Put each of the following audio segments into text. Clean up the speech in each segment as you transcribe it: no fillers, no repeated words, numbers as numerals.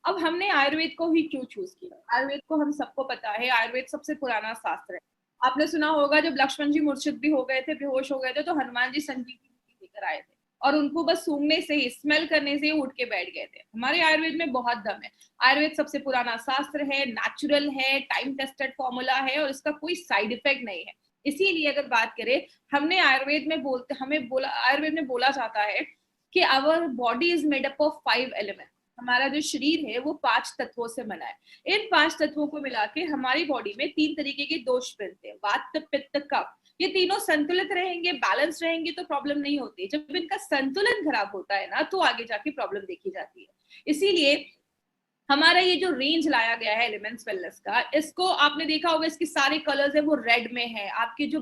अब हमने आयुर्वेद को ही क्यों चूज किया? आयुर्वेद को हम सबको पता है, आयुर्वेद सबसे पुराना शास्त्र है। आपने सुना होगा जब लक्ष्मण जी मूर्छित भी हो गए थे, बेहोश हो गए थे, तो हनुमान जी संजीवनी बूटी लेकर आए थे और उनको बस सूंघने से ही, स्मेल करने से ही उठ के बैठ गए थे। हमारे आयुर्वेद में बहुत दम है। आयुर्वेद सबसे पुराना शास्त्र है, नेचुरल है, टाइम टेस्टेड फॉर्मूला है और इसका कोई साइड इफेक्ट नहीं है। इसीलिए अगर बात करें, हमने आयुर्वेद में बोलते हमें बोला आयुर्वेद में बोला जाता है कि our body is made up of 5 element. हमारा जो शरीर है वो 5 तत्वों से बना है। इन 5 तत्वों को मिला के हमारी बॉडी में 3 तरीके के दोष बनते हैं, वात पित्त कफ। ये तीनों संतुलित रहेंगे, बैलेंस रहेंगे तो प्रॉब्लम नहीं होती। जब इनका संतुलन खराब होता है ना, तो आगे जाके प्रॉब्लम देखी जाती है। इसीलिए हमारा ये जो रेंज लाया गया है एलिमेंट्स वेलनेस का, इसको आपने देखा होगा, इसके सारे कलर्स है वो रेड में है। आपके जो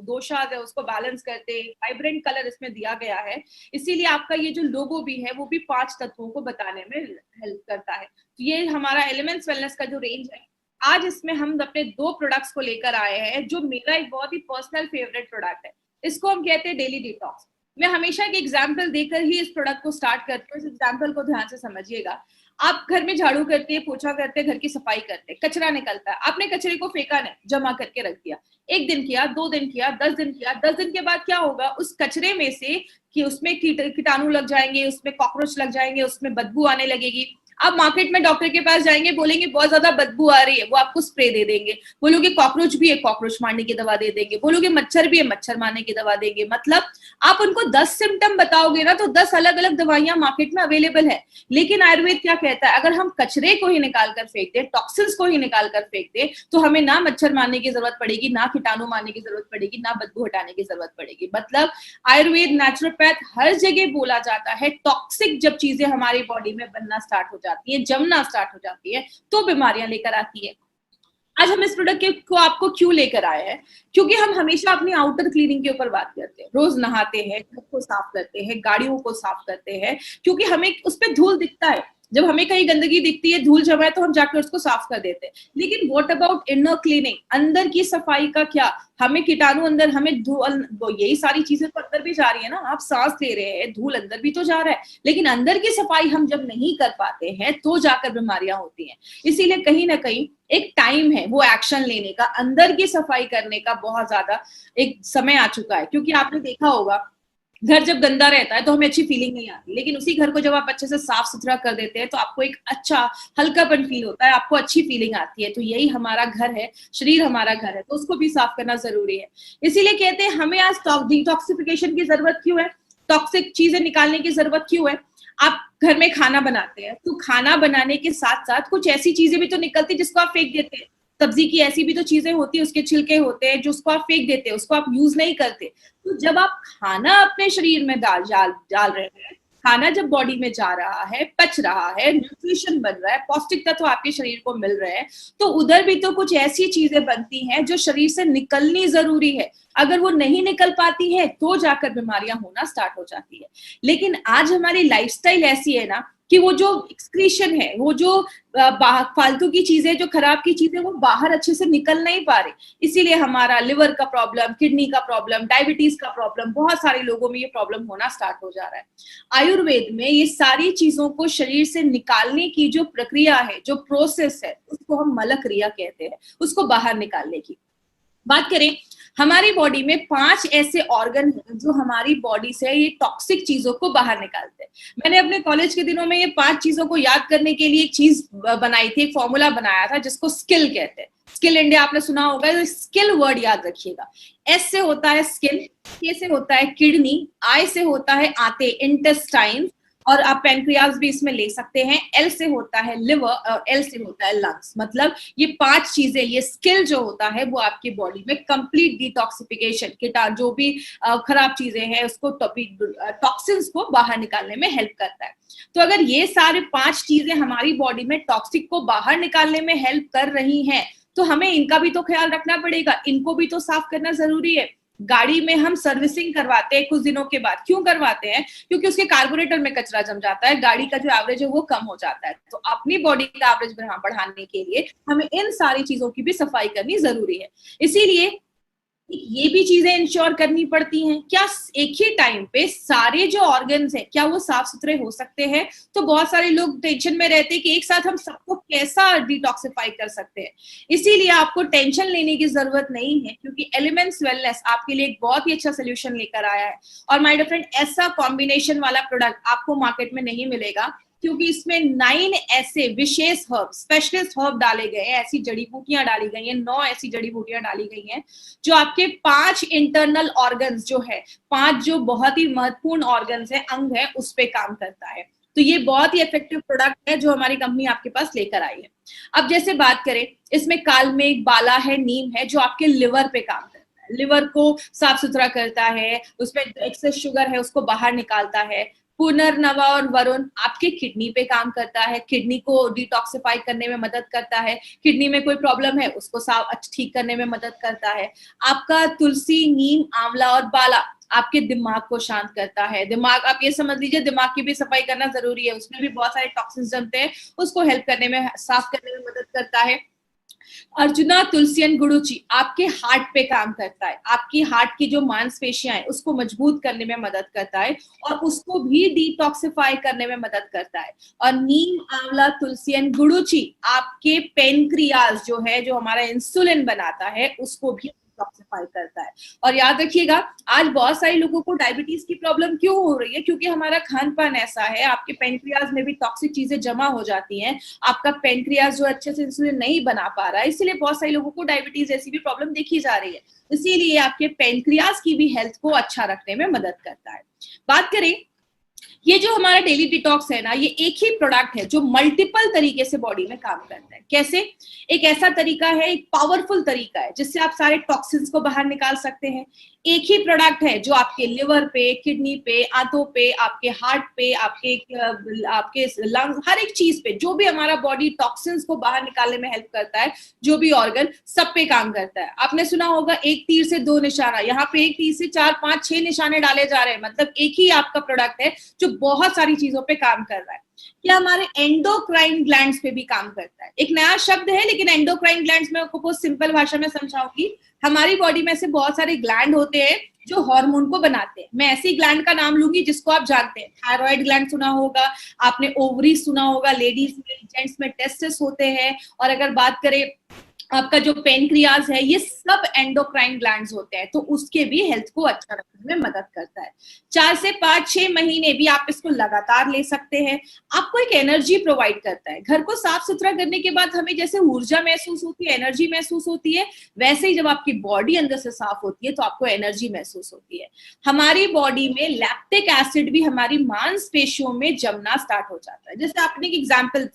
दोषाज है उसको बैलेंस करते वाइब्रेंट कलर इसमें दिया गया है। इसीलिए आपका ये जो लोगो भी है वो भी 5 तत्वों को बताने में हेल्प करता है। तो ये हमारा एलिमेंट्स वेलनेस का जो रेंज है। आज इसमें हम अपने 2 प्रोडक्ट्स को लेकर आए हैं, जो मेरा एक बहुत ही पर्सनल फेवरेट प्रोडक्ट है। इसको हम कहते हैं डेली डिटॉक्स। मैं हमेशा एक एग्जाम्पल देकर ही इस प्रोडक्ट को स्टार्ट करती हूँ। इस एग्जाम्पल को ध्यान से समझिएगा। आप घर में झाड़ू करते हैं, पोछा करते हैं, घर की सफाई करते हैं, कचरा निकलता है, आपने कचरे को फेंका नहीं, जमा करके रख दिया। 1 दिन किया, 2 दिन किया, 10 दिन किया। 10 दिन के बाद क्या होगा? उस कचरे में से कि उसमें कीटाणु लग जाएंगे, उसमें कॉकरोच लग जाएंगे, उसमें बदबू आने लगेगी। आप मार्केट में डॉक्टर के पास जाएंगे, बोलेंगे बहुत ज्यादा बदबू आ रही है, वो आपको स्प्रे दे देंगे। बोलोगे कॉकरोच भी है, कॉकरोच मारने की दवा दे देंगे। बोलोगे मच्छर भी है, मच्छर मारने की दवा देंगे। मतलब आप उनको 10 सिम्टम बताओगे ना, तो 10 अलग अलग दवाइयां मार्केट में अवेलेबल है। लेकिन आयुर्वेद क्या कहता है? अगर हम कचरे को ही निकाल कर फेंक दे, टॉक्सिन्स को ही निकाल कर फेंक दे, तो हमें ना मच्छर मारने की जरूरत पड़ेगी, ना कीटाणु मारने की जरूरत पड़ेगी, ना बदबू हटाने की जरूरत पड़ेगी। मतलब आयुर्वेद, नेचुरोपैथ, हर जगह बोला जाता है टॉक्सिक जब चीजें हमारी बॉडी में बनना स्टार्ट हो जाती है, जमना स्टार्ट हो जाती है, तो बीमारियां लेकर आती है। आज हम इस प्रोडक्ट को आपको क्यों लेकर आए हैं? क्योंकि हम हमेशा अपनी आउटर क्लीनिंग के ऊपर बात करते हैं। रोज नहाते हैं, घर को साफ करते हैं, गाड़ियों को साफ करते हैं, क्योंकि हमें उस पर धूल दिखता है। जब हमें कहीं गंदगी दिखती है, धूल जमा है, तो हम जाकर उसको साफ कर देते हैं। लेकिन व्हाट अबाउट इनर क्लीनिंग? अंदर की सफाई का क्या? हमें कीटाणु अंदर, हमें धूल, यही सारी चीजें तो अंदर भी जा रही है ना। आप सांस ले रहे हैं, धूल अंदर भी तो जा रहा है। लेकिन अंदर की सफाई हम जब नहीं कर पाते हैं, तो जाकर बीमारियां होती हैं। इसीलिए कहीं ना कहीं एक टाइम है वो एक्शन लेने का, अंदर की सफाई करने का बहुत ज्यादा एक समय आ चुका है। क्योंकि आपने देखा होगा, घर जब गंदा रहता है तो हमें अच्छी फीलिंग नहीं आती, लेकिन उसी घर को जब आप अच्छे से साफ सुथरा कर देते हैं तो आपको एक अच्छा हल्कापन फील होता है, आपको अच्छी फीलिंग आती है। तो यही हमारा घर है, शरीर हमारा घर है, तो उसको भी साफ करना जरूरी है। इसीलिए कहते हैं हमें आज डिटॉक्सिफिकेशन की जरूरत क्यों है, टॉक्सिक चीजें निकालने की जरूरत क्यों है। आप घर में खाना बनाते हैं, तो खाना बनाने के साथ साथ कुछ ऐसी चीजें भी तो निकलती जिसको आप फेंक देते हैं। सब्जी की ऐसी भी तो चीजें होती है, उसके छिलके होते हैं जो उसको आप फेंक देते हैं, उसको आप यूज नहीं करते। तो जब आप खाना अपने शरीर में डाल रहे हैं, खाना जब बॉडी में जा रहा है, पच रहा है, न्यूट्रिशन बन रहा है, पौष्टिक तत्व आपके शरीर को मिल रहे हैं, तो उधर भी तो कुछ ऐसी चीजें बनती हैं जो शरीर से निकलनी जरूरी है। अगर वो नहीं निकल पाती है तो जाकर बीमारियां होना स्टार्ट हो जाती है। लेकिन आज हमारी लाइफस्टाइल ऐसी है ना कि वो जो एक्सक्रीशन है, वो जो फालतू की चीजें, जो खराब की चीजें, वो बाहर अच्छे से निकल नहीं पा रही। इसीलिए हमारा लिवर का प्रॉब्लम, किडनी का प्रॉब्लम, डायबिटीज का प्रॉब्लम, बहुत सारे लोगों में ये प्रॉब्लम होना स्टार्ट हो जा रहा है। आयुर्वेद में ये सारी चीजों को शरीर से निकालने की जो प्रक्रिया है, जो प्रोसेस है, उसको हम मल क्रिया कहते हैं, उसको बाहर निकालने की। बात करें, हमारी बॉडी में 5 ऐसे ऑर्गन हैं जो हमारी बॉडी से ये टॉक्सिक चीजों को बाहर निकालते हैं। मैंने अपने कॉलेज के दिनों में ये 5 चीजों को याद करने के लिए एक चीज बनाई थी, एक फॉर्मूला बनाया था जिसको स्किल कहते हैं। स्किल इंडिया आपने सुना होगा, तो स्किल वर्ड याद रखिएगा। एस से होता है स्किन, के से होता है किडनी, आई से होता है आते, इंटेस्टाइन, और आप पैनक्रियाज भी इसमें ले सकते हैं। एल से होता है लिवर और एल से होता है लंग्स। मतलब ये 5 चीजें, ये स्किल जो होता है वो आपकी बॉडी में कंप्लीट डिटॉक्सिफिकेशन, कीटाणु जो भी खराब चीजें हैं उसको, टॉक्सिन्स को बाहर निकालने में हेल्प करता है। तो अगर ये सारे 5 चीजें हमारी बॉडी में टॉक्सिक को बाहर निकालने में हेल्प कर रही हैं, तो हमें इनका भी तो ख्याल रखना पड़ेगा, इनको भी तो साफ करना जरूरी है। गाड़ी में हम सर्विसिंग करवाते हैं कुछ दिनों के बाद, क्यों करवाते हैं? क्योंकि उसके कार्बोरेटर में कचरा जम जाता है, गाड़ी का जो एवरेज है वो कम हो जाता है। तो अपनी बॉडी का एवरेज बढ़ाने के लिए हमें इन सारी चीजों की भी सफाई करनी जरूरी है। इसीलिए ये भी चीजें इंश्योर करनी पड़ती हैं। क्या एक ही टाइम पे सारे जो ऑर्गन्स हैं क्या वो साफ सुथरे हो सकते हैं? तो बहुत सारे लोग टेंशन में रहते हैं कि एक साथ हम सबको कैसा डिटॉक्सिफाई कर सकते हैं। इसीलिए आपको टेंशन लेने की जरूरत नहीं है, क्योंकि एलिमेंट्स वेलनेस आपके लिए एक बहुत ही अच्छा सोल्यूशन लेकर आया है। और माय डियर फ्रेंड, ऐसा कॉम्बिनेशन वाला प्रोडक्ट आपको मार्केट में नहीं मिलेगा, क्योंकि इसमें 9 ऐसे विशेष हर्ब, स्पेशलिस्ट हर्ब डाले गए हैं, ऐसी जड़ी बूटियां डाली गई हैं, 9 ऐसी जड़ी बूटियां डाली गई हैं जो आपके 5 इंटरनल ऑर्गन्स जो है, 5 जो बहुत ही महत्वपूर्ण ऑर्गन्स है, अंग है, उस पे काम करता है। तो ये बहुत ही इफेक्टिव प्रोडक्ट है जो हमारी कंपनी आपके पास लेकर आई है। अब जैसे बात करें, इसमें कालमेघ, बाला है, नीम है, जो आपके लिवर पे काम करता है, लिवर को साफ सुथरा करता है, उसमें एक्सेस शुगर है उसको बाहर निकालता है। पुनर्नवा और वरुण आपके किडनी पे काम करता है, किडनी को डिटॉक्सिफाई करने में मदद करता है, किडनी में कोई प्रॉब्लम है उसको साफ ठीक करने में मदद करता है। आपका तुलसी, नीम, आंवला और बाला आपके दिमाग को शांत करता है। दिमाग, आप ये समझ लीजिए, दिमाग की भी सफाई करना जरूरी है, उसमें भी बहुत सारे टॉक्सिन्स जमते हैं, उसको हेल्प करने में, साफ करने में मदद करता है। अर्जुना, तुलसी एंड गुड़ुचि आपके हार्ट पे काम करता है, आपकी हार्ट की जो मांसपेशियां हैं उसको मजबूत करने में मदद करता है और उसको भी डिटॉक्सिफाई करने में मदद करता है। और नीम, आंवला, तुलसी एंड गुड़ुचि आपके पेनक्रियाज जो है, जो हमारा इंसुलिन बनाता है, उसको भी डिटॉक्सिफाई करता है। और याद रखिएगा, आज बहुत सारे लोगों को डायबिटीज की प्रॉब्लम क्यों हो रही है? क्योंकि हमारा खान पान ऐसा है, आपके पेनक्रियाज में भी टॉक्सिक चीजें जमा हो जाती हैं, आपका पेनक्रियाज जो अच्छे से इंसुलिन नहीं बना पा रहा है, इसीलिए बहुत सारे लोगों को डायबिटीज ऐसी भी प्रॉब्लम देखी जा रही है। इसीलिए आपके पेनक्रियाज की भी हेल्थ को अच्छा रखने में मदद करता है। बात करें, ये जो हमारा डेली डिटॉक्स है ना, ये एक ही प्रोडक्ट है जो मल्टीपल तरीके से बॉडी में काम करता है। कैसे? एक ऐसा तरीका है, एक पावरफुल तरीका है जिससे आप सारे टॉक्सिन्स को बाहर निकाल सकते हैं। एक ही प्रोडक्ट है जो आपके लिवर पे, किडनी पे, आंतों पे, आपके हार्ट पे, आपके लंग, हर एक चीज पे, जो भी हमारा बॉडी टॉक्सिन्स को बाहर निकालने में हेल्प करता है, जो भी ऑर्गन, सब पे काम करता है। आपने सुना होगा एक तीर से 2 निशाना, यहाँ पे एक तीर से 4, 5, 6 निशाने डाले जा रहे हैं। मतलब एक ही आपका प्रोडक्ट है जो बहुत सारी चीजों पे काम कर रहा है। क्या हमारे एंडोक्राइन ग्लैंड्स पे भी काम करता है? एक नया शब्द है, लेकिन एंडोक्राइन ग्लैंड्स में आपको बहुत सिंपल भाषा में समझाऊंगी। हमारी बॉडी में से बहुत सारे ग्लैंड होते हैं जो हार्मोन को बनाते हैं। मैं ऐसी ग्लैंड का नाम लूंगी जिसको आप जानते हैं। थायराइड ग्लैंड सुना होगा आपने, ओवरी सुना होगा, लेडीज में, जेंट्स में टेस्टिस होते हैं। और अगर बात करें आपका जो पेनक्रियाज है, ये सब एंडोक्राइन ग्लैंड्स होते हैं, तो उसके भी हेल्थ को अच्छा रखने में मदद करता है। 4 से 5, 6 महीने भी आप इसको लगातार ले सकते हैं। आपको एक एनर्जी प्रोवाइड करता है। घर को साफ सुथरा करने के बाद हमें जैसे ऊर्जा महसूस होती है, एनर्जी महसूस होती है, वैसे ही जब आपकी बॉडी अंदर से साफ होती है तो आपको एनर्जी महसूस होती है। हमारी बॉडी में लैक्टिक एसिड भी हमारी मांसपेशियों में जमना स्टार्ट हो जाता है। जैसे आपने एक एग्जाम्पल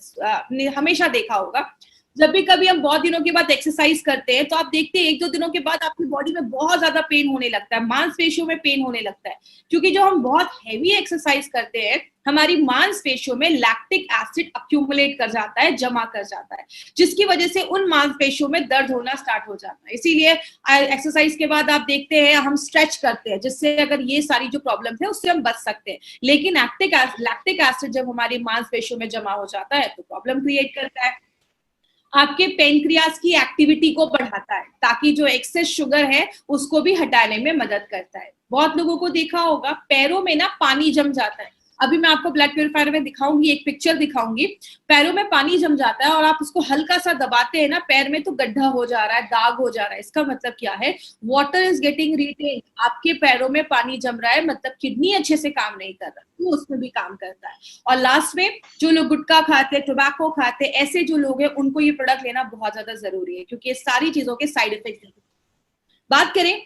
हमेशा देखा होगा, जब भी कभी हम बहुत दिनों के बाद एक्सरसाइज करते हैं तो आप देखते हैं 1-2 दिनों के बाद आपकी बॉडी में बहुत ज्यादा पेन होने लगता है, मांसपेशियों में पेन होने लगता है, क्योंकि जो हम बहुत हैवी एक्सरसाइज करते हैं, हमारी मांसपेशियों में लैक्टिक एसिड अक्यूमुलेट कर जाता है, जमा कर जाता है, जिसकी वजह से उन मांसपेशियों में दर्द होना स्टार्ट हो जाता है। इसीलिए एक्सरसाइज के बाद आप देखते हैं हम स्ट्रेच करते हैं, जिससे अगर ये सारी जो प्रॉब्लम है उससे हम बच सकते हैं। लेकिन लैक्टिक एसिड जब हमारी मांसपेशियों में जमा हो जाता है तो प्रॉब्लम क्रिएट करता है। आपके पेनक्रियाज की एक्टिविटी को बढ़ाता है, ताकि जो एक्सेस शुगर है उसको भी हटाने में मदद करता है। बहुत लोगों को देखा होगा पैरों में ना पानी जम जाता है। अभी मैं आपको ब्लड प्यूरिफायर में दिखाऊंगी, एक पिक्चर दिखाऊंगी, पैरों में पानी जम जाता है और आप उसको हल्का सा दबाते हैं ना पैर में, तो गड्ढा हो जा रहा है, दाग हो जा रहा है। इसका मतलब क्या है? Water is getting retain. आपके पैरों में पानी जम रहा है, मतलब किडनी अच्छे से काम नहीं कर रहा, वो उसमें भी काम करता है। और लास्ट में जो लोग गुटखा खाते, टोबैको खाते, ऐसे जो लोग हैं उनको ये प्रोडक्ट लेना बहुत ज्यादा जरूरी है, क्योंकि ये सारी चीजों के साइड इफेक्ट हैं। बात करें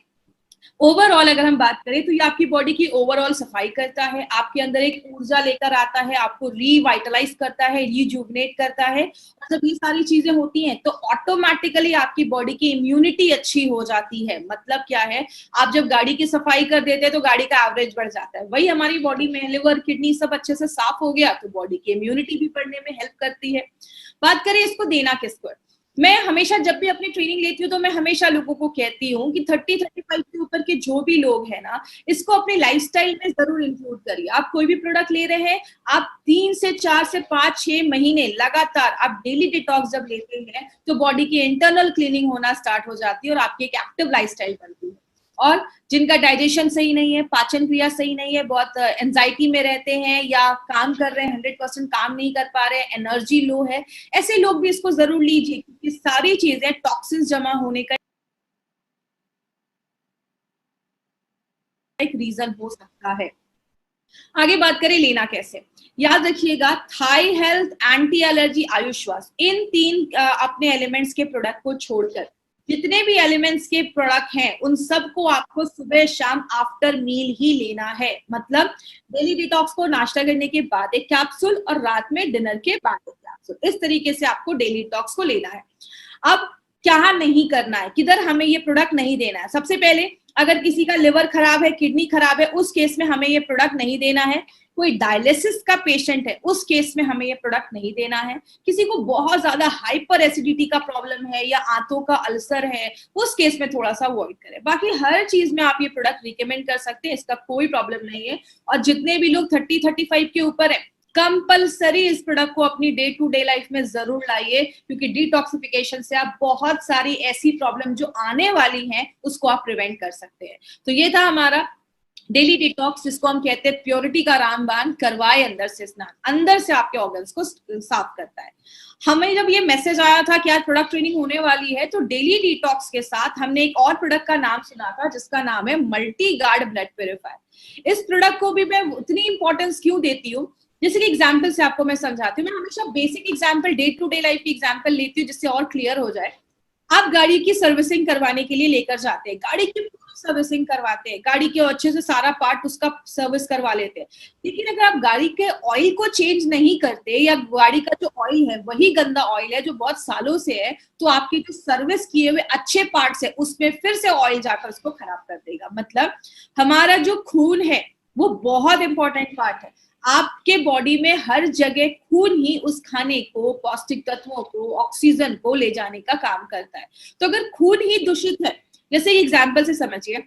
ओवरऑल, अगर हम बात करें तो ये आपकी बॉडी की ओवरऑल सफाई करता है, आपके अंदर एक ऊर्जा लेकर आता है, आपको रिवाइटलाइज करता है, रिजुवनेट करता है। जब ये सारी चीजें होती हैं तो ऑटोमेटिकली आपकी बॉडी की इम्यूनिटी अच्छी हो जाती है। मतलब क्या है? आप जब गाड़ी की सफाई कर देते हैं तो गाड़ी का एवरेज बढ़ जाता है। वही हमारी बॉडी में लिवर, किडनी सब अच्छे से साफ हो गया तो बॉडी की इम्यूनिटी भी बढ़ने में हेल्प करती है। बात करें इसको देना किसको है, मैं हमेशा जब भी अपनी ट्रेनिंग लेती हूँ तो मैं हमेशा लोगों को कहती हूँ कि 30-35 के ऊपर के जो भी लोग हैं ना, इसको अपनी लाइफस्टाइल में जरूर इंक्लूड करिए। आप कोई भी प्रोडक्ट ले रहे हैं, आप 3 से 4 से 5-6 महीने लगातार आप डेली डिटॉक्स जब लेते हैं तो बॉडी की इंटरनल क्लीनिंग होना स्टार्ट हो जाती है और आपकी एक एक्टिव लाइफस्टाइल बनती है। और जिनका डाइजेशन सही नहीं है, पाचन क्रिया सही नहीं है, बहुत एंजाइटी में रहते हैं या काम कर रहे हैं 100% काम नहीं कर पा रहे हैं, एनर्जी लो है, ऐसे लोग भी इसको जरूर लीजिए, क्योंकि सारी चीजें टॉक्सिन्स जमा होने का एक रीजन हो सकता है। आगे बात करें लेना कैसे, याद रखिएगा थाई हेल्थ, एंटी एलर्जी, आयुष्वास, इन तीन अपने एलिमेंट्स के प्रोडक्ट को छोड़कर जितने भी एलिमेंट्स के प्रोडक्ट हैं उन सबको आपको सुबह शाम आफ्टर मील ही लेना है। मतलब डेली डिटॉक्स को नाश्ता करने के बाद एक कैप्सूल और रात में डिनर के बाद एक कैप्सूल, इस तरीके से आपको डेली डिटॉक्स को लेना है। अब क्या नहीं करना है, किधर हमें ये प्रोडक्ट नहीं देना है। सबसे पहले अगर किसी का लिवर खराब है, किडनी खराब है, उस केस में हमें ये प्रोडक्ट नहीं देना है। कोई डायलिसिस का पेशेंट है, उस केस में हमें ये प्रोडक्ट नहीं देना है। किसी को बहुत ज्यादा हाइपर एसिडिटी का प्रॉब्लम है या आंतों का अल्सर है, उस केस में थोड़ा सा अवॉइड करें। बाकी हर चीज में आप ये प्रोडक्ट रिकमेंड कर सकते हैं, इसका कोई प्रॉब्लम नहीं है। और जितने भी लोग 30-35 के ऊपर है, कंपल्सरी इस प्रोडक्ट को अपनी डे टू डे लाइफ में जरूर लाइए, क्योंकि डिटॉक्सिफिकेशन से आप बहुत सारी ऐसी प्रॉब्लम जो आने वाली हैं उसको आप प्रिवेंट कर सकते हैं। तो ये था हमारा डेली डिटॉक्स, जिसको हम कहते हैं प्योरिटी का रामबाण, करवाए अंदर से स्नान, अंदर से आपके ऑर्गन्स को साफ करता है। हमें जब ये मैसेज आया था कि आज प्रोडक्ट ट्रेनिंग होने वाली है, तो डेली डिटॉक्स के साथ हमने एक और प्रोडक्ट का नाम सुना था जिसका नाम है मल्टी गार्ड ब्लड प्योरीफायर। इस प्रोडक्ट को भी मैं उतनी इंपॉर्टेंस क्यों देती हूँ, जैसे कि एग्जाम्पल से आपको मैं समझाती हूँ। मैं हमेशा basic example, day to day life की एग्जाम्पल लेती हूँ जिससे और क्लियर हो जाए। आप गाड़ी की सर्विसिंग करवाने के लिए लेकर जाते हैं, गाड़ी की सर्विसिंग करवाते हैं, गाड़ी के अच्छे से सारा पार्ट उसका सर्विस करवा लेते हैं, लेकिन अगर आप गाड़ी के ऑयल को चेंज नहीं करते या गाड़ी का जो ऑयल है वही गंदा ऑयल है जो बहुत सालों से है, तो आपके जो सर्विस किए हुए अच्छे पार्ट्स है उसमें फिर से ऑयल जाकर उसको खराब कर देगा। मतलब हमारा जो खून है वो बहुत इंपॉर्टेंट पार्ट है। आपके बॉडी में हर जगह खून ही उस खाने को, पौष्टिक तत्वों को, ऑक्सीजन को ले जाने का काम करता है। तो अगर खून ही दूषित है, जैसे एग्जाम्पल से समझिए,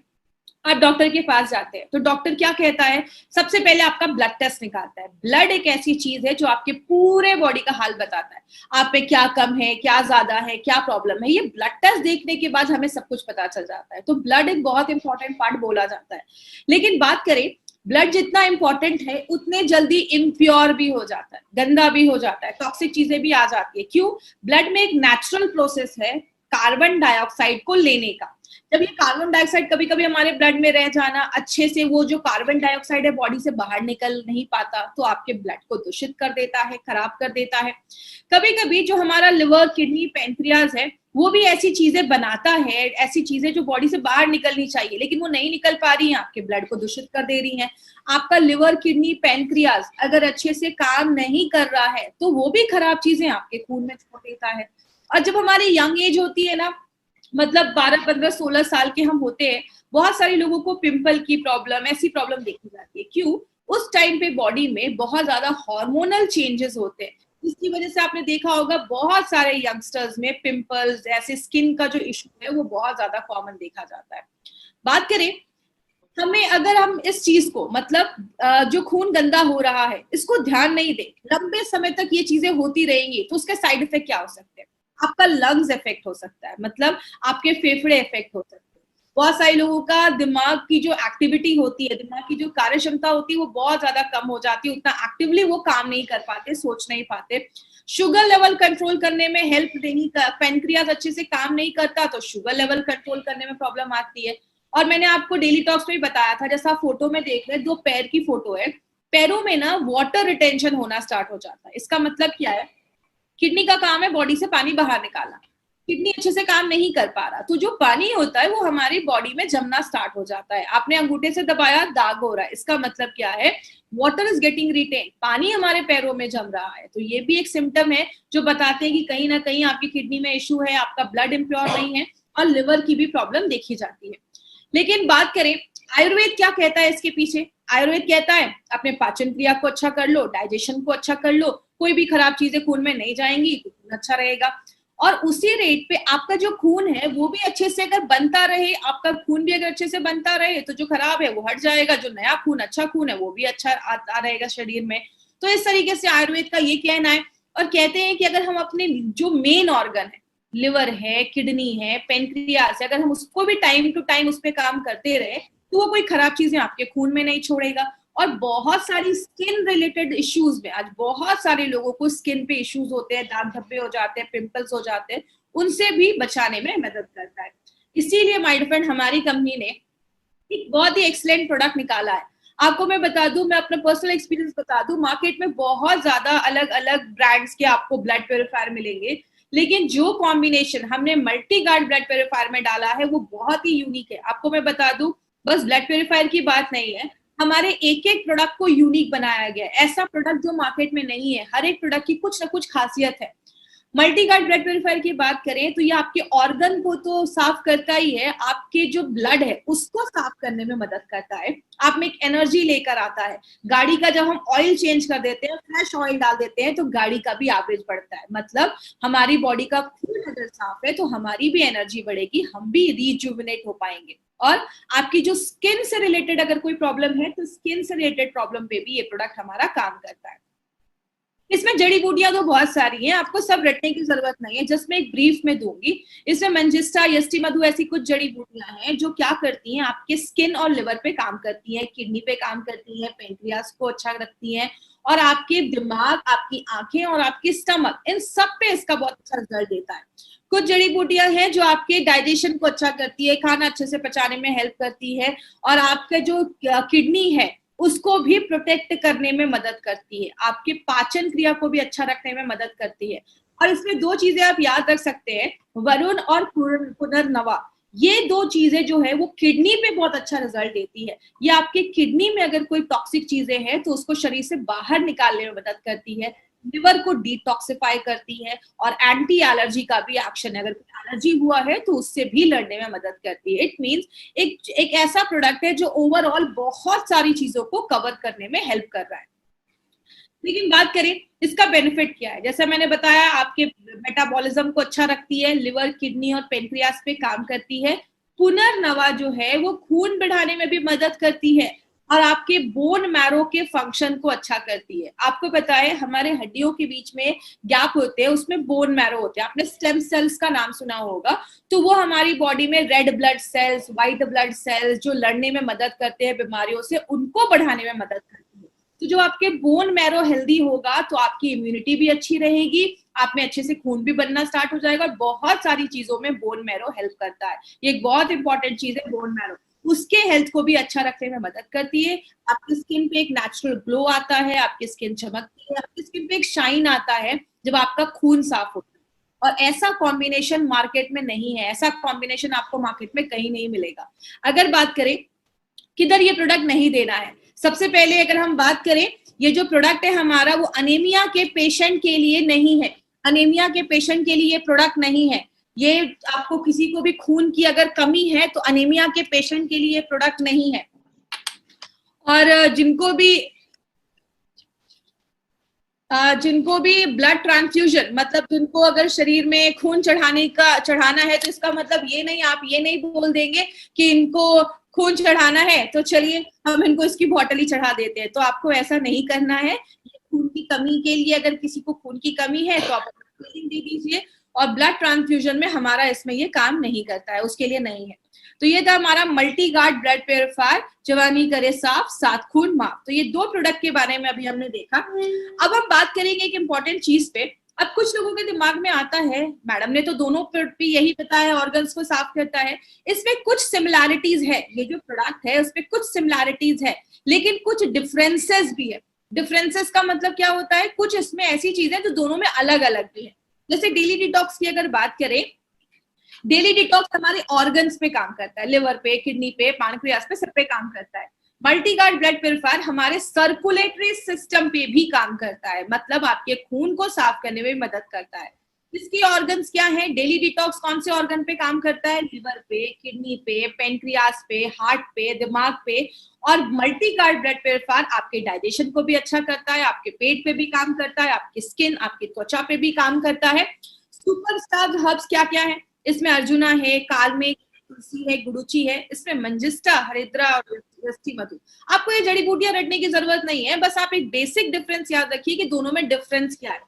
आप डॉक्टर के पास जाते हैं तो डॉक्टर क्या कहता है, सबसे पहले आपका ब्लड टेस्ट निकालता है। ब्लड एक ऐसी चीज है जो आपके पूरे बॉडी का हाल बताता है, आप पे क्या कम है, क्या ज्यादा है, क्या प्रॉब्लम है। ये ब्लड टेस्ट देखने के बाद हमें सब कुछ पता चल जाता है। तो ब्लड एक बहुत इंपॉर्टेंट पार्ट बोला जाता है। लेकिन बात करें, ब्लड जितना इंपॉर्टेंट है उतने जल्दी इम्प्योर भी हो जाता है, गंदा भी हो जाता है, टॉक्सिक चीजें भी आ जाती है। क्यों? ब्लड में एक नेचुरल प्रोसेस है कार्बन डाइऑक्साइड को लेने का। जब ये कार्बन डाइऑक्साइड कभी कभी हमारे ब्लड में रह जाना, अच्छे से वो जो कार्बन डाइऑक्साइड है बॉडी से बाहर निकल नहीं पाता, तो आपके ब्लड को दूषित कर देता है, खराब कर देता है। कभी कभी जो हमारा लिवर, किडनी, पैंक्रियाज है वो भी ऐसी चीजें बनाता है, ऐसी चीजें जो बॉडी से बाहर निकलनी चाहिए लेकिन वो नहीं निकल पा रही हैं, आपके ब्लड को दूषित कर दे रही हैं। आपका लिवर, किडनी, पैंक्रियाज अगर अच्छे से काम नहीं कर रहा है तो वो भी खराब चीजें आपके खून में छोड़ देता है। और जब हमारी यंग एज होती है ना, मतलब 12, 15, 16 साल के हम होते हैं, बहुत सारे लोगों को पिंपल की प्रॉब्लम, ऐसी प्रॉब्लम देखी जाती है। क्यों? उस टाइम पे बॉडी में बहुत ज्यादा हार्मोनल चेंजेस होते हैं, इसकी वजह से आपने देखा होगा बहुत सारे यंगस्टर्स में पिंपल्स, ऐसे स्किन का जो इशू है वो बहुत ज्यादा कॉमन देखा जाता है। बात करें हमें, अगर हम इस चीज को, मतलब जो खून गंदा हो रहा है इसको ध्यान नहीं दे, लंबे समय तक ये चीजें होती रहेंगी, तो उसके साइड इफेक्ट क्या हो सकते हैं? आपका लंग्स इफेक्ट हो सकता है, मतलब आपके फेफड़े इफेक्ट हो सकते हैं। बहुत सारे लोगों का दिमाग की जो एक्टिविटी होती है, दिमाग की जो कार्य क्षमता होती है वो बहुत ज्यादा कम हो जाती है, उतना एक्टिवली वो काम नहीं कर पाते, सोच नहीं पाते। शुगर लेवल कंट्रोल करने में हेल्प नहीं, पेनक्रियाज अच्छे से काम नहीं करता तो शुगर लेवल कंट्रोल करने में प्रॉब्लम आती है। और मैंने आपको डेली टॉक्स में भी बताया था, जैसा फोटो में देख रहे हैं, 2 पैर की फोटो है, पैरों में ना वाटर रिटेंशन होना स्टार्ट हो जाता है। इसका मतलब क्या है? किडनी का काम है बॉडी से पानी बाहर निकालना, किडनी अच्छे से काम नहीं कर पा रहा, तो जो पानी होता है वो हमारी बॉडी में जमना स्टार्ट हो जाता है। आपने अंगूठे से दबाया, दाग हो रहा है, इसका मतलब क्या है? वाटर इज गेटिंग रिटेन, पानी हमारे पैरों में जम रहा है। तो ये भी एक सिम्टम है जो बताते हैं कि कहीं ना कहीं आपकी किडनी में इशू है, आपका ब्लड इम्प्योर नहीं है, और लिवर की भी प्रॉब्लम देखी जाती है। लेकिन बात करें आयुर्वेद क्या कहता है इसके पीछे? आयुर्वेद कहता है अपने पाचन क्रिया को अच्छा कर लो, डाइजेशन को अच्छा कर लो, कोई भी खराब चीजें खून में नहीं जाएंगी तो खून अच्छा रहेगा। और उसी रेट पे आपका जो खून है वो भी अच्छे से अगर बनता रहे, आपका खून भी अगर अच्छे से बनता रहे तो जो खराब है वो हट जाएगा, जो नया खून, अच्छा खून है वो भी अच्छा आता रहेगा शरीर में। तो इस तरीके से आयुर्वेद का ये कहना है। और कहते हैं कि अगर हम अपने जो मेन ऑर्गन है, लिवर है, किडनी है, पेनक्रियास है, अगर हम उसको भी टाइम टू टाइम उस पर काम करते रहे तो वो कोई खराब चीजें आपके खून में नहीं छोड़ेगा। और बहुत सारी स्किन रिलेटेड इश्यूज में, आज बहुत सारे लोगों को स्किन पे इश्यूज होते हैं, दाग धब्बे हो जाते हैं, पिंपल्स हो जाते हैं, उनसे भी बचाने में मदद करता है। इसीलिए माय फ्रेंड, हमारी कंपनी ने एक बहुत ही एक्सीलेंट प्रोडक्ट निकाला है। आपको मैं बता दूं, मैं अपना पर्सनल एक्सपीरियंस बता दूं, मार्केट में बहुत ज्यादा अलग अलग ब्रांड्स के आपको ब्लड प्योरीफायर मिलेंगे, लेकिन जो कॉम्बिनेशन हमने मल्टी गार्ड ब्लड प्योरीफायर में डाला है वो बहुत ही यूनिक है। आपको मैं बता दूं, बस ब्लड प्योरीफायर की बात नहीं है, हमारे एक एक प्रोडक्ट को यूनिक बनाया गया है। ऐसा प्रोडक्ट जो मार्केट में नहीं है, हर एक प्रोडक्ट की कुछ ना कुछ खासियत है। मल्टी गार्ड ब्लड प्योरीफायर की बात करें तो ये आपके ऑर्गन को तो साफ करता ही है, आपके जो ब्लड है उसको साफ करने में मदद करता है, आप में एक एनर्जी लेकर आता है। गाड़ी का जब हम ऑयल चेंज कर देते हैं, फ्रेश ऑयल डाल देते हैं, तो गाड़ी का भी एवरेज बढ़ता है। मतलब हमारी बॉडी का खून अगर साफ है तो हमारी भी एनर्जी बढ़ेगी, हम भी रिजुविनेट हो पाएंगे। और आपकी जो स्किन से रिलेटेड अगर कोई प्रॉब्लम है तो स्किन से रिलेटेड प्रॉब्लम पे भी ये प्रोडक्ट हमारा काम करता है। इसमें जड़ी बूटियां तो बहुत सारी हैं, आपको सब रटने की जरूरत नहीं है, जस्ट मैं एक ब्रीफ में दूंगी। इसमें मंजिस्टा, यष्टि मधु ऐसी कुछ जड़ी बूटियां हैं जो क्या करती हैं, आपके स्किन और लिवर पे काम करती हैं, किडनी पे काम करती हैं, पेंक्रियास को अच्छा रखती हैं, और आपके दिमाग, आपकी आंखें और आपकी स्टमक, इन सब पे इसका बहुत अच्छा रिजल्ट देता है। कुछ जड़ी बूटियां हैं जो आपके डाइजेशन को अच्छा करती है, खाना अच्छे से पचाने में हेल्प करती है, और आपका जो किडनी है उसको भी प्रोटेक्ट करने में मदद करती है, आपके पाचन क्रिया को भी अच्छा रखने में मदद करती है। और इसमें दो चीजें आप याद रख सकते हैं, वरुण और पुनर्नवा, ये दो चीजें जो है वो किडनी पे बहुत अच्छा रिजल्ट देती है। ये आपके किडनी में अगर कोई टॉक्सिक चीजें हैं तो उसको शरीर से बाहर निकालने में मदद करती है, लिवर को डिटॉक्सिफाई करती है, और एंटी एलर्जी का भी एक्शन है, अगर एलर्जी हुआ है तो उससे भी लड़ने में मदद करती है। इट मींस एक ऐसा प्रोडक्ट है जो ओवरऑल बहुत सारी चीजों को कवर करने में हेल्प कर रहा है। लेकिन बात करें इसका बेनिफिट क्या है, जैसा मैंने बताया, आपके मेटाबॉलिज्म को अच्छा रखती है, लिवर, किडनी और पेनक्रियास पे काम करती है। पुनर्नवा जो है वो खून बढ़ाने में भी मदद करती है, और आपके बोन मैरो के फंक्शन को अच्छा करती है। आपको पता है हमारे हड्डियों के बीच में गैप होते हैं, उसमें बोन मैरो होते हैं, आपने स्टेम सेल्स का नाम सुना होगा। तो वो हमारी बॉडी में red blood cells, white blood cells जो लड़ने में मदद करते हैं बीमारियों से, उनको बढ़ाने में मदद करती है। तो जो आपके बोन मैरो हेल्दी होगा तो आपकी इम्यूनिटी भी अच्छी रहेगी, आप में अच्छे से खून भी बनना स्टार्ट हो जाएगा, और बहुत सारी चीजों में बोन मैरो हेल्प करता है। ये एक बहुत इंपॉर्टेंट चीज है बोन मैरो, उसके हेल्थ को भी अच्छा रखने में मदद करती है। आपकी स्किन पे एक नेचुरल ग्लो आता है, आपकी स्किन चमकती है, आपकी स्किन पे एक शाइन आता है जब आपका खून साफ होता है। और ऐसा कॉम्बिनेशन मार्केट में नहीं है, ऐसा कॉम्बिनेशन आपको मार्केट में कहीं नहीं मिलेगा। अगर बात करें किधर ये प्रोडक्ट नहीं देना है, सबसे पहले अगर हम बात करें, ये जो प्रोडक्ट है हमारा वो अनीमिया के पेशेंट के लिए नहीं है, अनीमिया के पेशेंट के लिए ये प्रोडक्ट नहीं है। ये आपको किसी को भी खून की अगर कमी है तो अनीमिया के पेशेंट के लिए प्रोडक्ट नहीं है। और जिनको भी ब्लड ट्रांसफ्यूजन, मतलब जिनको अगर शरीर में खून चढ़ाना है, तो इसका मतलब ये नहीं, आप ये नहीं बोल देंगे कि इनको खून चढ़ाना है तो चलिए हम इनको इसकी बॉटल ही चढ़ा देते हैं, तो आपको ऐसा नहीं करना है। खून की कमी के लिए, अगर किसी को खून की कमी है तो आप दे दीजिए, और ब्लड ट्रांसफ्यूजन में हमारा इसमें ये काम नहीं करता है, उसके लिए नहीं है। तो ये था हमारा मल्टी गार्ड ब्लड प्योरीफायर, जवानी करे साफ, सात खून माफ। तो ये दो प्रोडक्ट के बारे में अभी हमने देखा। अब हम बात करेंगे एक इंपॉर्टेंट चीज पे। अब कुछ लोगों के दिमाग में आता है, मैडम ने तो दोनों पे यही बताया, ऑर्गन्स को साफ करता है, इसमें कुछ सिमिलैरिटीज है, ये जो प्रोडक्ट है उसमें कुछ सिमिलैरिटीज है, लेकिन कुछ डिफरेंसेस भी है। डिफरेंसेस का मतलब क्या होता है, कुछ इसमें ऐसी चीजें जो दोनों में अलग अलग भी है। जैसे डेली डिटॉक्स की अगर बात करें, डेली डिटॉक्स हमारे ऑर्गन्स पे काम करता है, लिवर पे, किडनी पे, पैनक्रियास पे, सब पे काम करता है। मल्टी गार्ड ब्लड प्योरीफायर हमारे सर्कुलेटरी सिस्टम पे भी काम करता है, मतलब आपके खून को साफ करने में मदद करता है। इसके ऑर्गन्स क्या है, डेली डिटॉक्स कौन से ऑर्गन पे काम करता है, लिवर पे, किडनी पे, पेनक्रियास पे, हार्ट पे, दिमाग पे। और मल्टी गार्ड ब्लड प्योरीफायर आपके डाइजेशन को भी अच्छा करता है, आपके पेट पे भी काम करता है, आपकी स्किन, आपकी त्वचा पे भी काम करता है। सुपरस्टार हर्ब्स क्या क्या है, इसमें अर्जुना है, कालमेघ, तुलसी है, गुडुचि है, इसमें मंजिस्टा, हरिद्रा और यष्टि मधु। आपको ये जड़ी बूटियां रटने की जरूरत नहीं है, बस आप एक बेसिक डिफरेंस याद रखिए कि दोनों में डिफरेंस क्या है।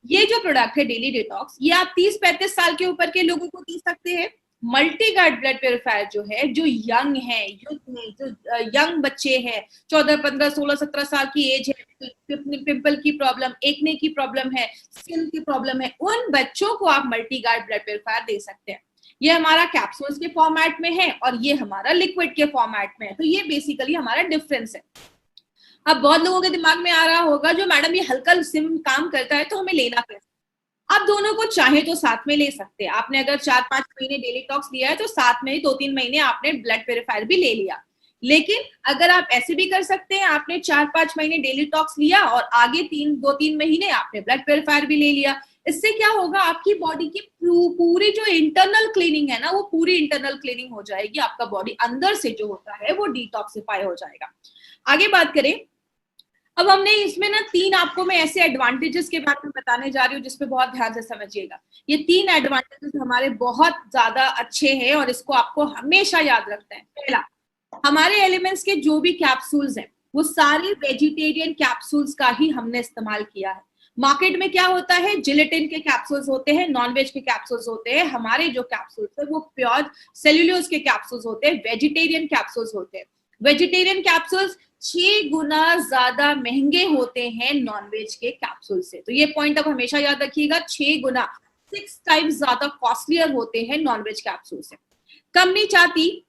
ये जो प्रोडक्ट है डेली डिटॉक्स, ये आप 30-35 साल के ऊपर के लोगों को दे सकते हैं। मल्टी गार्ड ब्लड प्योरीफायर जो है, जो यंग है, जो यंग बच्चे हैं, 14, 15, 16, 17 साल की एज है, पिंपल की प्रॉब्लम, एक्ने की प्रॉब्लम है, स्किन की प्रॉब्लम है, उन बच्चों को आप मल्टी गार्ड ब्लड प्योरीफायर दे सकते हैं। ये हमारा कैप्सूल्स के फॉर्मेट में है और ये हमारा लिक्विड के फॉर्मेट में है। तो ये बेसिकली हमारा डिफरेंस है। अब बहुत लोगों के दिमाग में आ रहा होगा, जो मैडम ये हल्का सिम काम करता है तो हमें लेना कैसे? आप दोनों को चाहे तो साथ में ले सकते हैं। आपने अगर 4-5 महीने डेली टॉक्स लिया है तो साथ में ही 2-3 महीने आपने ब्लड प्योरीफायर भी ले लिया। लेकिन अगर आप ऐसे भी कर सकते हैं, आपने 4-5 महीने डेली टॉक्स लिया और आगे 2-3 महीने आपने ब्लड प्योरीफायर भी ले लिया। इससे क्या होगा, आपकी बॉडी की पूरी जो इंटरनल क्लीनिंग है ना, वो पूरी इंटरनल क्लीनिंग हो जाएगी। आपका बॉडी अंदर से जो होता है वो डिटॉक्सिफाई हो जाएगा। आगे बात करें, अब हमने इसमें ना 3 आपको मैं ऐसे एडवांटेजेस के बारे में बताने जा रही हूँ जिसपे बहुत ध्यान से समझिएगा। ये 3 एडवांटेजेस हमारे बहुत ज्यादा अच्छे हैं और इसको आपको हमेशा याद रखना है। पहला, हमारे एलिमेंट्स के जो भी कैप्सूल्स हैं वो सारे वेजिटेरियन कैप्सूल्स का ही हमने इस्तेमाल किया है। मार्केट में क्या होता है, जिलेटिन के कैप्सूल्स होते हैं, नॉनवेज के कैप्सूल्स होते हैं। हमारे जो कैप्सूल्स है वो प्योर सेल्यूलोज के कैप्सूल्स होते हैं, वेजिटेरियन कैप्सूल्स होते हैं। वेजिटेरियन कैप्सूल्स 6 गुना ज्यादा महंगे होते हैं नॉनवेज के कैप्सूल से। तो ये पॉइंट आप हमेशा याद रखिएगा, 6 गुना, 6 टाइम्स ज्यादा कॉस्टलियर होते हैं नॉनवेज कैप्सूल से। कंपनी चाहती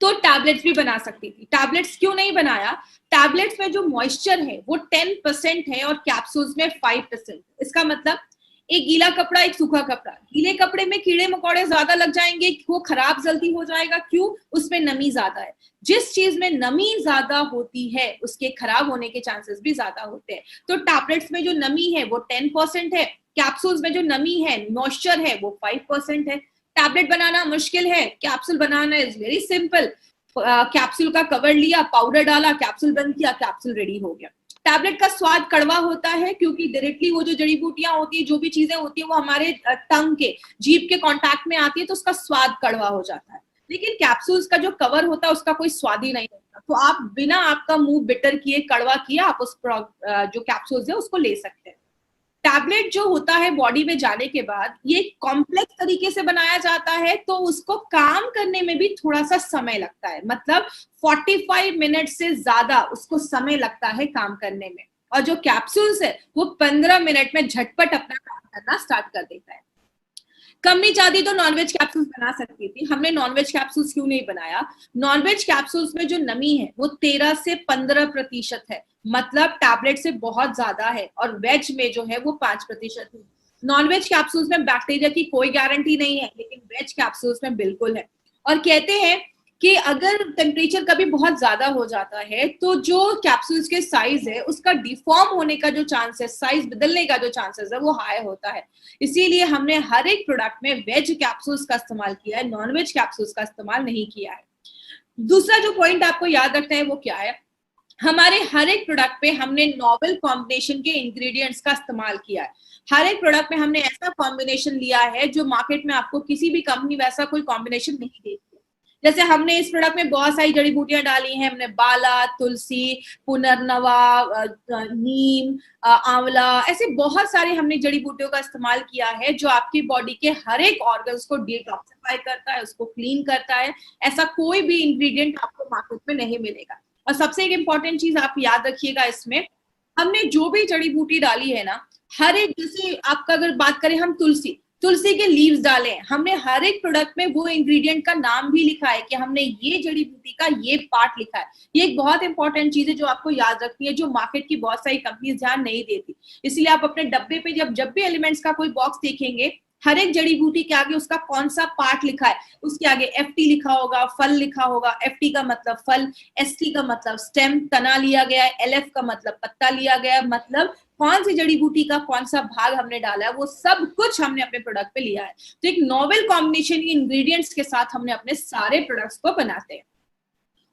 तो टैबलेट्स भी बना सकती थी। टैबलेट्स क्यों नहीं बनाया? टैबलेट्स में जो मॉइस्चर है वो 10% है और कैप्सूल्स में 5%। इसका मतलब एक गीला कपड़ा, एक सूखा कपड़ा, गीले कपड़े में कीड़े मकोड़े ज्यादा लग जाएंगे, वो खराब जल्दी हो जाएगा। क्यों? उसमें नमी ज्यादा है। जिस चीज में नमी ज्यादा होती है उसके खराब होने के चांसेस भी ज्यादा होते हैं। तो टैबलेट्स में जो नमी है वो 10% है, कैप्सूल्स में जो नमी है, मॉइस्चर है, वो 5% है। टैबलेट बनाना मुश्किल है, capsule banana is very simple. Capsule का कवर लिया, पाउडर डाला, कैप्सूल बंद किया, कैप्सूल रेडी हो गया। टैबलेट का स्वाद कड़वा होता है क्योंकि डायरेक्टली वो जो जड़ी बूटियां होती है, जो भी चीजें होती है, वो हमारे टंग के, जीभ के कांटेक्ट में आती है तो उसका स्वाद कड़वा हो जाता है। लेकिन कैप्सूल्स का जो कवर होता है उसका कोई स्वाद ही नहीं होता। तो आप बिना आपका मुंह बिटर किए, कड़वा किए, आप उस जो कैप्सूल्स है उसको ले सकते हैं। टैबलेट जो होता है बॉडी में जाने के बाद ये कॉम्प्लेक्स तरीके से बनाया जाता है, तो उसको काम करने में भी थोड़ा सा समय लगता है। मतलब 45 मिनट से ज्यादा उसको समय लगता है काम करने में। और जो कैप्सूल्स है वो 15 मिनट में झटपट अपना काम करना स्टार्ट कर देता है। कंपनी चाहती तो नॉनवेज कैप्सूल्स बना सकती थी। हमने नॉनवेज कैप्सूल्स क्यों नहीं बनाया? नॉनवेज कैप्सूल्स में जो नमी है वो 13 से 15% है, मतलब टैबलेट से बहुत ज्यादा है। और वेज में जो है वो 5% है। नॉनवेज कैप्सूल्स में बैक्टीरिया की कोई गारंटी नहीं है, लेकिन वेज कैप्सूल्स में बिल्कुल है। और कहते हैं कि अगर टेम्परेचर कभी बहुत ज्यादा हो जाता है तो जो कैप्सूल्स के साइज है उसका डिफॉर्म होने का जो चांस है, साइज बदलने का जो चांसेस है वो हाई होता है। इसीलिए हमने हर एक प्रोडक्ट में वेज कैप्सूल्स का इस्तेमाल किया है, नॉनवेज कैप्सूल्स का इस्तेमाल नहीं किया है। दूसरा जो पॉइंट आपको याद रखना है वो क्या है, हमारे हर एक प्रोडक्ट पे हमने नॉवेल कॉम्बिनेशन के इंग्रेडिएंट्स का इस्तेमाल किया है। हर एक प्रोडक्ट में हमने ऐसा कॉम्बिनेशन लिया है जो मार्केट में आपको किसी भी कंपनी वैसा कोई कॉम्बिनेशन नहीं देती। जैसे हमने इस प्रोडक्ट में बहुत सारी जड़ी बूटियां डाली हैं। हमने बाला, तुलसी, पुनर्नवा, नीम, आंवला, ऐसे बहुत सारे हमने जड़ी बूटियों का इस्तेमाल किया है जो आपकी बॉडी के हर एक ऑर्गन्स को डिटॉक्सिफाई करता है, उसको क्लीन करता है। ऐसा कोई भी इंग्रेडिएंट आपको मार्केट में नहीं मिलेगा। और सबसे एक इम्पॉर्टेंट चीज आप याद रखिएगा, इसमें हमने जो भी जड़ी बूटी डाली है ना, हर एक, जैसे आपका अगर बात करें हम तुलसी के लीव्स डाले हैं, हमने हर एक प्रोडक्ट में वो इंग्रेडिएंट का नाम भी लिखा है कि हमने ये जड़ी बूटी का ये पार्ट लिखा है। ये एक बहुत इंपॉर्टेंट चीज है जो आपको याद रखनी है, जो मार्केट की बहुत सारी कंपनीज ध्यान नहीं देती। इसलिए आप अपने डब्बे पे जब भी एलिमेंट्स का कोई बॉक्स देखेंगे, हर एक जड़ी बूटी के आगे उसका कौन सा पार्ट लिखा है, उसके आगे एफटी लिखा होगा, फल लिखा होगा। एफटी का मतलब फल, एसटी का मतलब स्टेम, तना लिया गया है, एलएफ का मतलब पत्ता लिया गया है, मतलब कौन सी जड़ी बूटी का कौन सा भाग हमने डाला है, वो सब कुछ हमने अपने प्रोडक्ट पे लिया है। तो एक नोवेल कॉम्बिनेशन के इंग्रेडिएंट्स के साथ हमने अपने सारे प्रोडक्ट्स को बनाते हैं।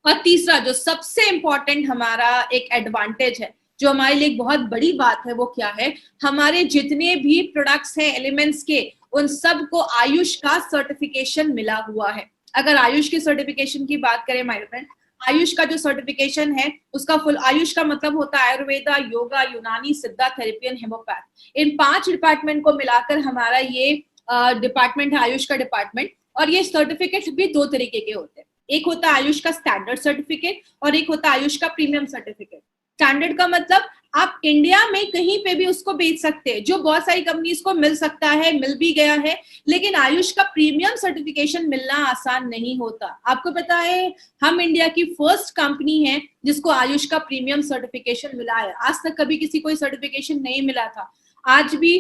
और तीसरा जो सबसे इंपॉर्टेंट हमारा एक एडवांटेज है, जो हमारे लिए एक बहुत बड़ी बात है, वो क्या है, हमारे जितने भी प्रोडक्ट्स हैं एलिमेंट्स के, उन सब को आयुष का सर्टिफिकेशन मिला हुआ है। अगर आयुष की सर्टिफिकेशन की बात करें माय फ्रेंड, आयुष का जो सर्टिफिकेशन है उसका फुल, आयुष का मतलब होता है आयुर्वेदा, योगा, यूनानी, सिद्धा, थेरेपी एंड हेमोपैथ। इन 5 डिपार्टमेंट को मिलाकर हमारा ये डिपार्टमेंट है, आयुष का डिपार्टमेंट। और ये सर्टिफिकेट भी 2 तरीके के होते हैं, एक होता है आयुष का स्टैंडर्ड सर्टिफिकेट और एक होता है आयुष का प्रीमियम सर्टिफिकेट। स्टैंडर्ड का मतलब आप इंडिया में कहीं पे भी उसको बेच सकते हैं, जो बहुत सारी कंपनीज को मिल सकता है, मिल भी गया है, लेकिन आयुष का प्रीमियम सर्टिफिकेशन मिलना आसान नहीं होता। आपको पता है हम इंडिया की फर्स्ट कंपनी है जिसको आयुष का प्रीमियम सर्टिफिकेशन मिला है। आज तक कभी किसी को सर्टिफिकेशन नहीं मिला था। आज भी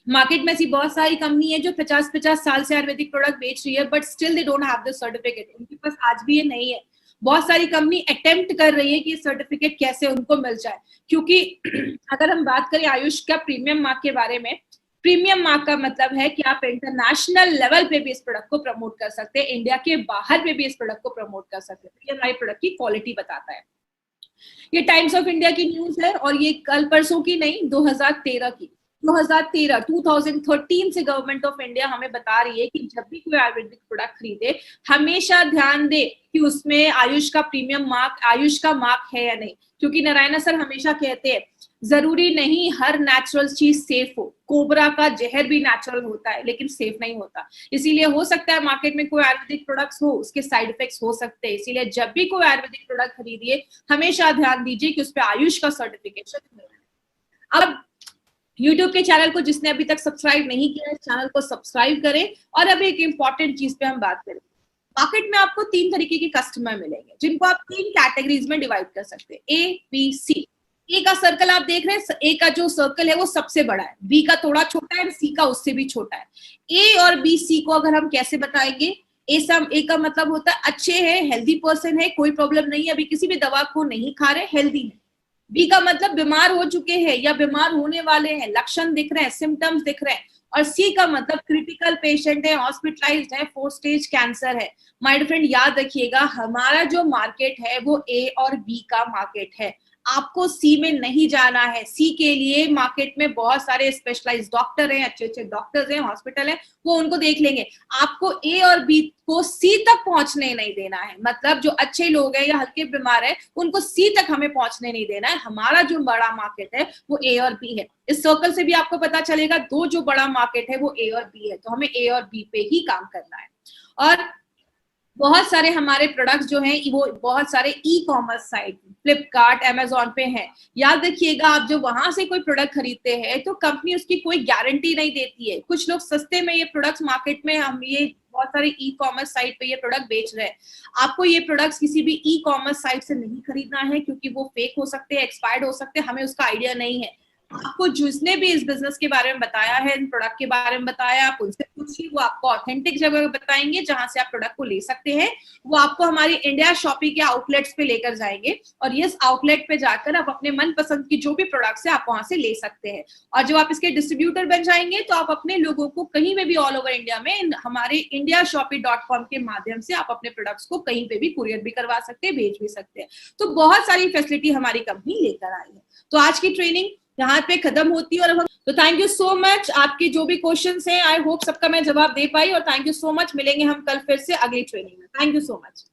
मार्केट में ऐसी बहुत सारी कंपनी है जो 50-50 साल से आयुर्वेदिक प्रोडक्ट बेच रही है, but still they don't have the certificate. उनके पास आज भी ये नहीं है। बहुत सारी कंपनी अटेम्प्ट कर रही है कि सर्टिफिकेट कैसे उनको मिल जाए, क्योंकि अगर हम बात करें आयुष का प्रीमियम मार्क के बारे में, प्रीमियम मार्क का मतलब है कि आप इंटरनेशनल लेवल पे भी इस प्रोडक्ट को प्रमोट कर सकते हैं, इंडिया के बाहर पे भी इस प्रोडक्ट को प्रमोट कर सकते हैं। ये हमारे प्रोडक्ट की क्वालिटी बताता है। ये टाइम्स ऑफ इंडिया की न्यूज है और ये कल परसों की नहीं, 2013 की। 2013 से गवर्नमेंट ऑफ इंडिया हमें बता रही है कि जब भी कोई आयुर्वेदिक प्रोडक्ट खरीदे हमेशा ध्यान दे कि उसमें आयुष का प्रीमियम मार्क, आयुष का मार्क है या नहीं। क्योंकि नारायणा सर हमेशा कहते हैं जरूरी नहीं हर नेचुरल चीज सेफ हो, कोबरा का जहर भी नेचुरल होता है लेकिन सेफ नहीं होता। इसीलिए हो सकता है मार्केट में कोई आयुर्वेदिक प्रोडक्ट्स हो, उसके साइड इफेक्ट्स हो सकते हैं। इसीलिए जब भी कोई आयुर्वेदिक प्रोडक्ट खरीदिए हमेशा ध्यान दीजिए कि उस पर आयुष का सर्टिफिकेशन है। अब YouTube के चैनल को जिसने अभी तक सब्सक्राइब नहीं किया है, चैनल को सब्सक्राइब करें। और अब एक इंपॉर्टेंट चीज पे हम बात करें। मार्केट में आपको 3 तरीके के कस्टमर मिलेंगे जिनको आप 3 कैटेगरीज में डिवाइड कर सकते हैं, ए, बी, सी। ए का सर्कल आप देख रहे हैं, ए का जो सर्कल है वो सबसे बड़ा है, बी का थोड़ा छोटा है, सी का उससे भी छोटा है। ए और बी, सी को अगर हम कैसे बताएंगे, ए का मतलब होता है अच्छे है, हेल्दी पर्सन है, कोई प्रॉब्लम नहीं है, अभी किसी भी दवा को नहीं खा रहे, हेल्दी है। बी का मतलब बीमार हो चुके हैं या बीमार होने वाले हैं, लक्षण दिख रहे हैं, सिम्टम्स दिख रहे हैं। और सी का मतलब क्रिटिकल पेशेंट है, हॉस्पिटलाइज्ड है, 4 स्टेज कैंसर है। माय फ्रेंड याद रखिएगा हमारा जो मार्केट है वो ए और बी का मार्केट है। आपको सी में नहीं जाना है। सी के लिए मार्केट में बहुत सारे स्पेशलाइज्ड डॉक्टर हैं, अच्छे अच्छे डॉक्टर्स हैं, हॉस्पिटल है, वो उनको देख लेंगे। आपको ए और बी को सी तक पहुंचने नहीं देना है। मतलब जो अच्छे लोग हैं या हल्के बीमार है उनको सी तक हमें पहुंचने नहीं देना है। हमारा जो बड़ा मार्केट है वो ए और बी है। इस सर्कल से भी आपको पता चलेगा 2 जो बड़ा मार्केट है वो ए और बी है, तो हमें ए और बी पे ही काम करना है। और बहुत सारे हमारे प्रोडक्ट्स जो हैं वो बहुत सारे e commerce site, Flipkart, Amazon पे हैं। याद रखिएगा आप जो वहां से कोई प्रोडक्ट खरीदते हैं तो कंपनी उसकी कोई गारंटी नहीं देती है। कुछ लोग सस्ते में ये प्रोडक्ट्स मार्केट में, हम ये बहुत सारे ई कॉमर्स साइट पे ये प्रोडक्ट बेच रहे हैं। आपको ये प्रोडक्ट्स किसी भी ई कॉमर्स साइट से नहीं खरीदना है, क्योंकि वो फेक हो सकते हैं, एक्सपायर्ड हो सकते हैं, हमें उसका आइडिया नहीं है। आपको जिसने भी इस बिजनेस के बारे में बताया है, इन प्रोडक्ट के बारे में बताया, आप उनसे पूछिए, वो आपको ऑथेंटिक जगह बताएंगे जहां से आप प्रोडक्ट को ले सकते हैं। वो आपको हमारी इंडिया शॉपी के आउटलेट्स पे लेकर जाएंगे और इस आउटलेट पे जाकर आप अपने मनपसंद की जो भी प्रोडक्ट्स है आप वहां से ले सकते हैं। और जब आप इसके डिस्ट्रीब्यूटर बन जाएंगे तो आप अपने लोगों को कहीं पे भी ऑल ओवर इंडिया में हमारे indiashopee.com के माध्यम से आप अपने प्रोडक्ट्स को कहीं पे भी कुरियर भी करवा सकते हैं, भेज भी सकते हैं। तो बहुत सारी फैसिलिटी हमारी कंपनी लेकर आई है। तो आज की ट्रेनिंग यहाँ पे खत्म होती है। और अब तो थैंक यू सो मच। आपके जो भी क्वेश्चंस हैं आई होप सबका मैं जवाब दे पाई, और थैंक यू सो मच। मिलेंगे हम कल फिर से अगली ट्रेनिंग में। Thank you so much.